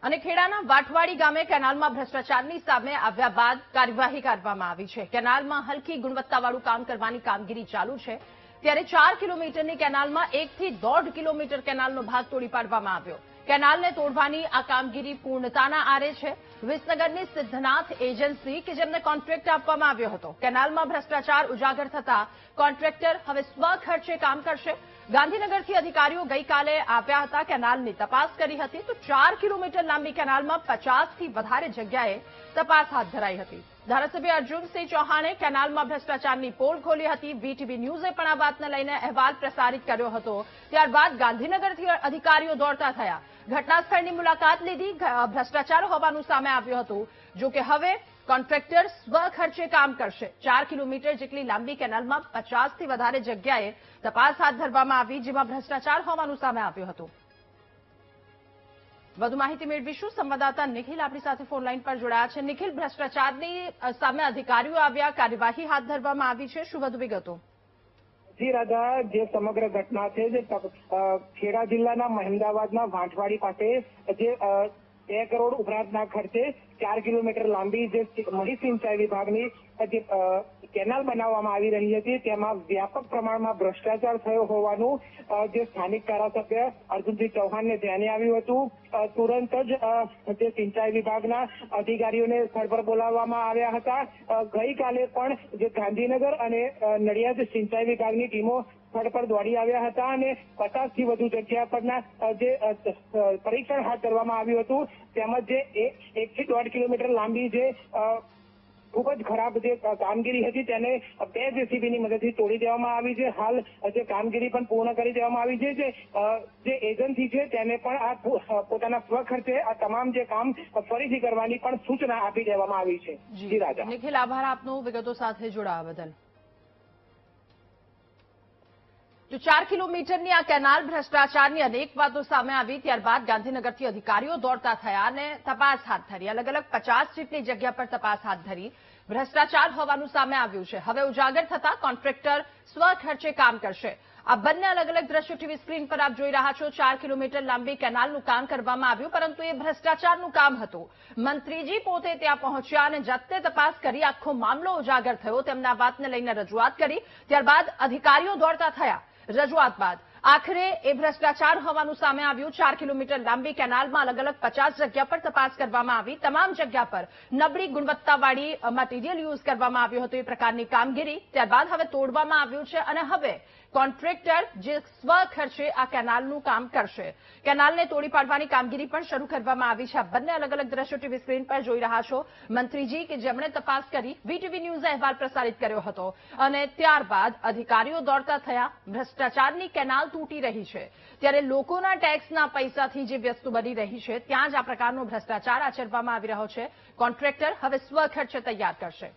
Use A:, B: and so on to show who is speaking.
A: અને ખેડાના વાઠવાડી ગામે કેનાલમાં ભ્રષ્ટાચારની સામે આવ્યા બાદ કાર્યવાહી કરવામાં આવી છે। કેનાલમાં હલકી ગુણવત્તાવાળું કામ કરવાની કામગીરી ચાલુ છે, ત્યારે 4 કિલોમીટરની કેનાલમાં 1 થી 1.5 કિલોમીટર કેનાલનો ભાગ તોડી પાડવામાં આવ્યો। કેનાલને તોડવાની આ કામગીરી પૂર્ણતાના આરે છે। વિસનગરની સિદ્ધનાથ એજન્સી કે જેમને કોન્ટ્રાક્ટ આપવામાં આવ્યો હતો, કેનાલમાં ભ્રષ્ટાચાર ઉજાગર થતા કોન્ટ્રાક્ટર હવે સ્વખર્ચે કામ કરશે। ગાંધીનગરથી અધિકારીઓ ગઈકાલે આવ્યા હતા, કેનાલની તપાસ કરી હતી, તો 4 કિલોમીટર લાંબી કેનાલમાં 50થી વધારે જગ્યાએ તપાસ હાથ ધરાઈ હતી। ધારાસભ્ય અર્જુનસિંહ ચૌહાણે કેનાલમાં ભ્રષ્ટાચારની પોલ ખોલી હતી। વીટીવી ન્યૂઝે પણ આ વાતને લઈને અહેવાલ પ્રસારિત કર્યો હતો। ત્યારબાદ ગાંધીનગરથી અધિકારીઓ દોડતા થયા, ઘટના સ્થળની મુલાકાત લીધી। ભ્રષ્ટાચાર હોવાનું સામે આવ્યું હતું, જો કે હવે કોન્ટ્રાક્ટર સ્વખર્ચે કામ કરશે। 4 કિલોમીટર જેટલી લાંબી કેનાલમાં 50થી વધારે જગ્યાએ તપાસ હાથ ધરવામાં આવી, જેમાં ભ્રષ્ટાચાર હોવાનું સામે આવ્યું હતું। વધુ માહિતી મેળવીશું, સંવાદદાતા નિખિલ આપણી સાથે ફોન લાઈન પર જોડાયા છે। નિખિલ, ભ્રષ્ટાચારની સામે અધિકારીઓ આવ્યા, કાર્યવાહી હાથ ધરવામાં આવી છે, શું વધુ વિગતો?
B: જી રાધા, જે સમગ્ર ઘટના છે જે ખેડા જિલ્લાના મહેમદાવાદના વાંઠવાડી પાસે જે 2 કરોડ ઉપરાંતના ખર્ચે 4 કિલોમીટર લાંબી જે મહી સિંચાઈ વિભાગની જે કેનાલ બનાવવામાં આવી રહી હતી, તેમાં વ્યાપક પ્રમાણમાં ભ્રષ્ટાચાર થયો હોવાનું જે સ્થાનિક ધારાસભ્ય અર્જુનસિંહ ચૌહાણને ધ્યાને આવ્યું હતું। તુરંત જ જે સિંચાઈ વિભાગના અધિકારીઓને સ્થળ પર બોલાવવામાં આવ્યા હતા। ગઈકાલે પણ જે ગાંધીનગર અને નડિયાદ સિંચાઈ વિભાગની ટીમો સ્થળ પર દોડી આવ્યા હતા અને 50થી વધુ જગ્યા પરના જે પરીક્ષણ હાથ ધરવામાં આવ્યું હતું, તેમજ જે 1 થી 1.5 કિલોમીટર લાંબી જે ખૂબ જ ખરાબ જે કામગીરી હતી તેને 2 જેસીબીની મદદથી તોડી દેવામાં આવી છે। હાલ જે કામગીરી પણ પૂર્ણ કરી દેવામાં આવી છે। જે એજન્સી છે તેને પણ આ પોતાના સ્વખર્ચે આ તમામ જે કામ ફરીથી કરવાની પણ સૂચના આપી દેવામાં આવી છે। જી રાજા।
A: નિખિલ, આભાર આપનો વિગતો સાથે જોડાવા બદલ। તો 4 કિલોમીટરની આ કેનાલ ભ્રષ્ટાચારની અનેક વાતો સામે આવી, ત્યારબાદ ગાંધીનગરથી અધિકારીઓ દોડતા થયા અને તપાસ હાથ ધરી। અલગ અલગ 50 જેટલી જગ્યા પર તપાસ હાથ ધરી। ભ્રષ્ટાચાર હોવાનું સામે આવ્યું છે। હવે ઉજાગર થતા કોન્ટ્રાક્ટર સ્વખર્ચે કામ કરશે। આ બંને અલગ અલગ દ્રશ્યો ટીવી સ્ક્રીન પર આપ જોઈ રહ્યા છો। 4 કિલોમીટર લાંબી કેનાલનું કામ કરવામાં આવ્યું, પરંતુ એ ભ્રષ્ટાચારનું કામ હતું। મંત્રીજી પોતે ત્યાં પહોંચ્યા અને જાતે તપાસ કરી આખો મામલો ઉજાગર થયો। તેમણે આ વાતને લઈને રજૂઆત કરી, ત્યારબાદ અધિકારીઓ દોડતા થયા। રજૂઆત બાદ આખરે એ ભ્રષ્ટાચાર હોવાનું સામે આવ્યું। 4 કિલોમીટર લાંબી કેનાલમાં અલગ અલગ 50 જગ્યા પર તપાસ કરવામાં આવી। તમામ જગ્યા પર નબળી ગુણવત્તાવાળી મટીરીયલ યુઝ કરવામાં આવ્યું હતું, એ પ્રકારની કામગીરી ત્યારબાદ હવે તોડવામાં આવ્યું છે અને હવે કોન્ટ્રાક્ટર જે સ્વખર્ચે આ કેનાલનું કામ કરશે। કેનાલને તોડી પાડવાની કામગીરી પણ શરૂ કરવામાં આવી છે। આ બંને અલગ અલગ દ્રશ્યો ટીવી સ્ક્રીન પર જોઈ રહ્યા છો। મંત્રીજી કે જેમણે તપાસ કરી, વીટીવી ન્યૂઝે અહેવાલ પ્રસારિત કર્યો હતો અને ત્યારબાદ અધિકારીઓ દોડતા થયા। ભ્રષ્ટાચારની કેનાલ તૂટી રહી છે, ત્યારે લોકોના ટેક્સના પૈસાથી જે વસ્તુ બની રહી છે, ત્યાં જ આ પ્રકારનો ભ્રષ્ટાચાર આચરવામાં આવી રહ્યો છે। કોન્ટ્રાક્ટર હવે સ્વખર્ચે તૈયાર કરશે।